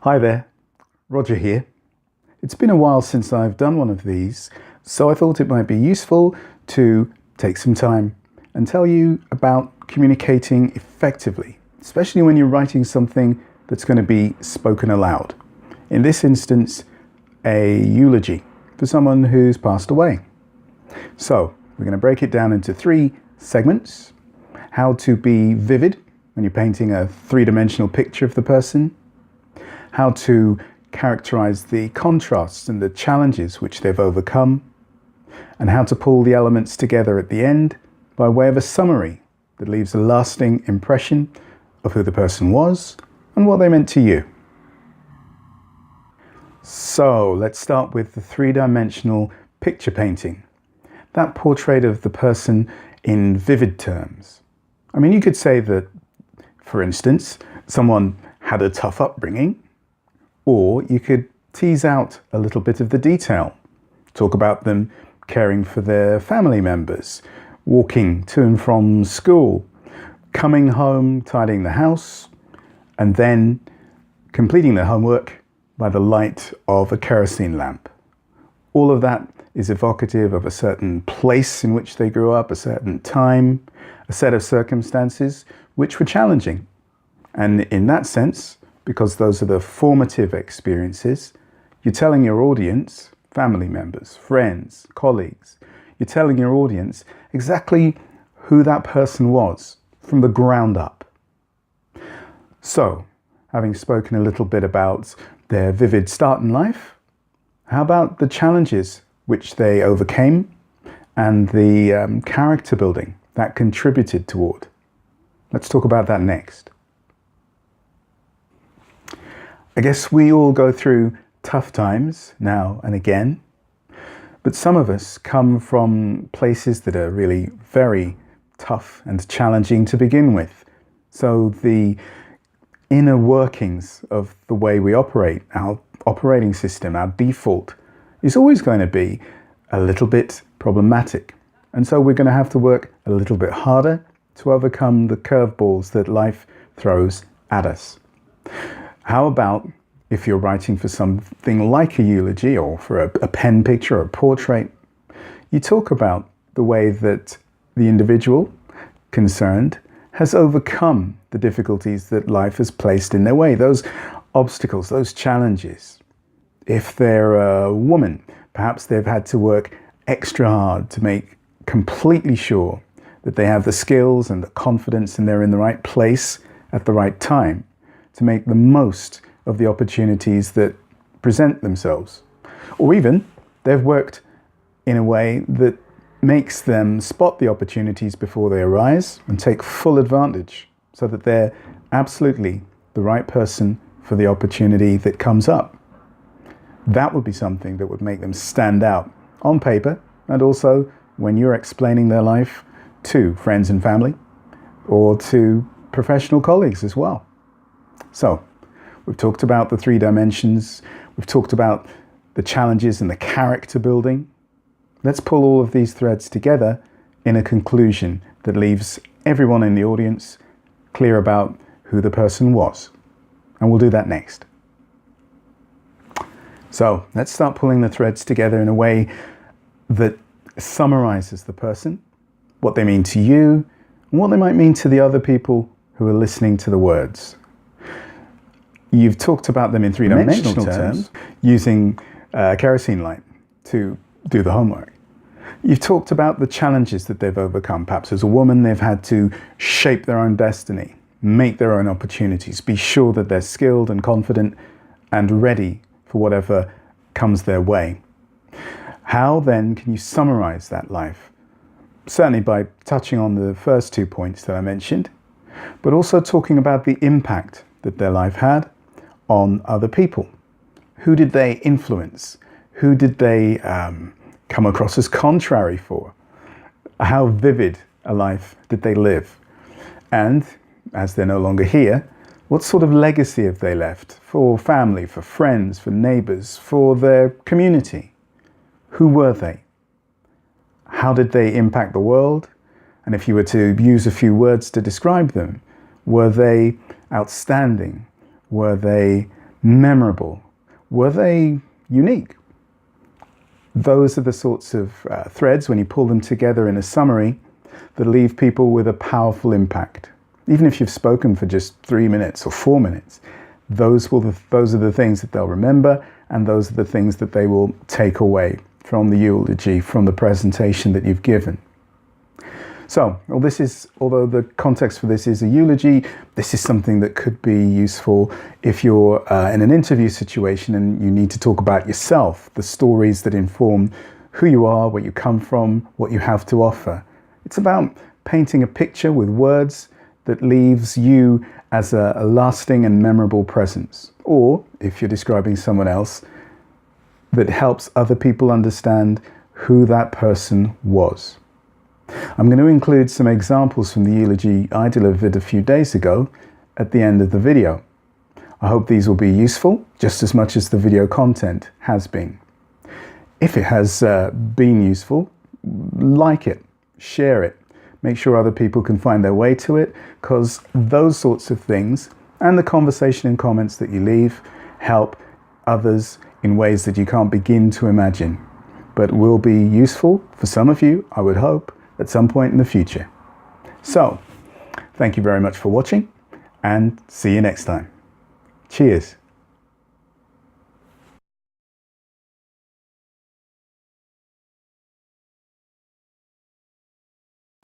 Hi there, Roger here. It's been a while since I've done one of these, so I thought it might be useful to take some time and tell you about communicating effectively, especially when you're writing something that's going to be spoken aloud. In this instance, a eulogy for someone who's passed away. So we're going to break it down into 3 segments. How to be vivid when you're painting a 3-dimensional picture of the person. How to characterize the contrasts and the challenges which they've overcome, and how to pull the elements together at the end by way of a summary that leaves a lasting impression of who the person was and what they meant to you. So let's start with the 3-dimensional picture painting. That portrait of the person in vivid terms. I mean, you could say that, for instance, someone had a tough upbringing, or you could tease out a little bit of the detail. Talk about them caring for their family members, walking to and from school, coming home, tidying the house, and then completing their homework by the light of a kerosene lamp. All of that is evocative of a certain place in which they grew up, a certain time, a set of circumstances which were challenging. And in that sense, because those are the formative experiences, you're telling your audience, family members, friends, colleagues, you're telling your audience exactly who that person was from the ground up. So, having spoken a little bit about their vivid start in life, how about the challenges which they overcame and the character building that contributed toward? Let's talk about that next. I guess we all go through tough times now and again, but some of us come from places that are really very tough and challenging to begin with. So the inner workings of the way we operate, our operating system, our default, is always going to be a little bit problematic. And so we're going to have to work a little bit harder to overcome the curveballs that life throws at us. How about if you're writing for something like a eulogy or for a pen picture or a portrait, you talk about the way that the individual concerned has overcome the difficulties that life has placed in their way, those obstacles, those challenges. If they're a woman, perhaps they've had to work extra hard to make completely sure that they have the skills and the confidence and they're in the right place at the right time to make the most of the opportunities that present themselves. Or even they've worked in a way that makes them spot the opportunities before they arise and take full advantage so that they're absolutely the right person for the opportunity that comes up. That would be something that would make them stand out on paper and also when you're explaining their life to friends and family or to professional colleagues as well. So, we've talked about the 3 dimensions, we've talked about the challenges and the character building. Let's pull all of these threads together in a conclusion that leaves everyone in the audience clear about who the person was. And we'll do that next. So, let's start pulling the threads together in a way that summarizes the person, what they mean to you, and what they might mean to the other people who are listening to the words. You've talked about them in 3-dimensional terms, using a kerosene light to do the homework. You've talked about the challenges that they've overcome. Perhaps as a woman, they've had to shape their own destiny, make their own opportunities, be sure that they're skilled and confident and ready for whatever comes their way. How then can you summarize that life? Certainly by touching on the first 2 points that I mentioned, but also talking about the impact that their life had on other people. Who did they influence? Who did they come across as contrary for? How vivid a life did they live? And, as they're no longer here, what sort of legacy have they left for family, for friends, for neighbors, for their community? Who were they? How did they impact the world? And if you were to use a few words to describe them, were they outstanding? Were they memorable? Were they unique? Those are the sorts of threads, when you pull them together in a summary, that leave people with a powerful impact. Even if you've spoken for just 3 minutes or 4 minutes, those are the things that they'll remember, and those are the things that they will take away from the eulogy, from the presentation that you've given. So, although the context for this is a eulogy, this is something that could be useful if you're in an interview situation and you need to talk about yourself, the stories that inform who you are, where you come from, what you have to offer. It's about painting a picture with words that leaves you as a lasting and memorable presence. Or, if you're describing someone else, that helps other people understand who that person was. I'm going to include some examples from the eulogy I delivered a few days ago at the end of the video. I hope these will be useful just as much as the video content has been. If it has been useful, like it, share it, make sure other people can find their way to it, because those sorts of things and the conversation and comments that you leave help others in ways that you can't begin to imagine, but will be useful for some of you, I would hope, at some point in the future. So, thank you very much for watching, and see you next time. Cheers.